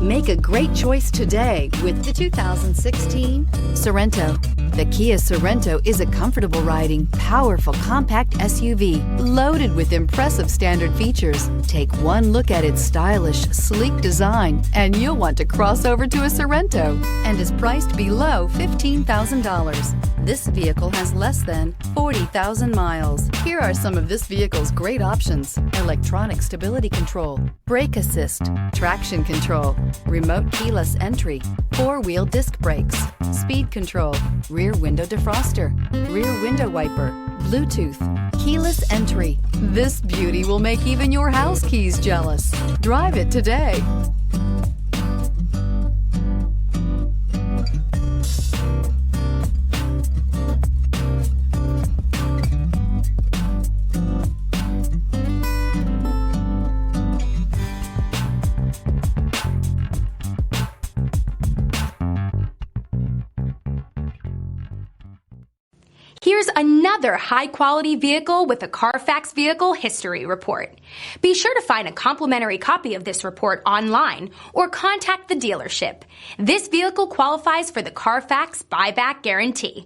Make a great choice today with the 2016 Sorento. The Kia Sorento is a comfortable riding, powerful compact SUV loaded with impressive standard features. Take one look at its stylish, sleek design and you'll want to cross over to a Sorento, and is priced below $15,000. This vehicle has less than 40,000 miles. Here are some of this vehicle's great options: electronic stability control, brake assist, traction control, remote keyless entry, four-wheel disc brakes, speed control, rear window defroster, rear window wiper, Bluetooth, keyless entry. This beauty will make even your house keys jealous. Drive it today. Here's another high-quality vehicle with a CARFAX Vehicle History Report. Be sure to find a complimentary copy of this report online or contact the dealership. This vehicle qualifies for the CARFAX Buyback Guarantee.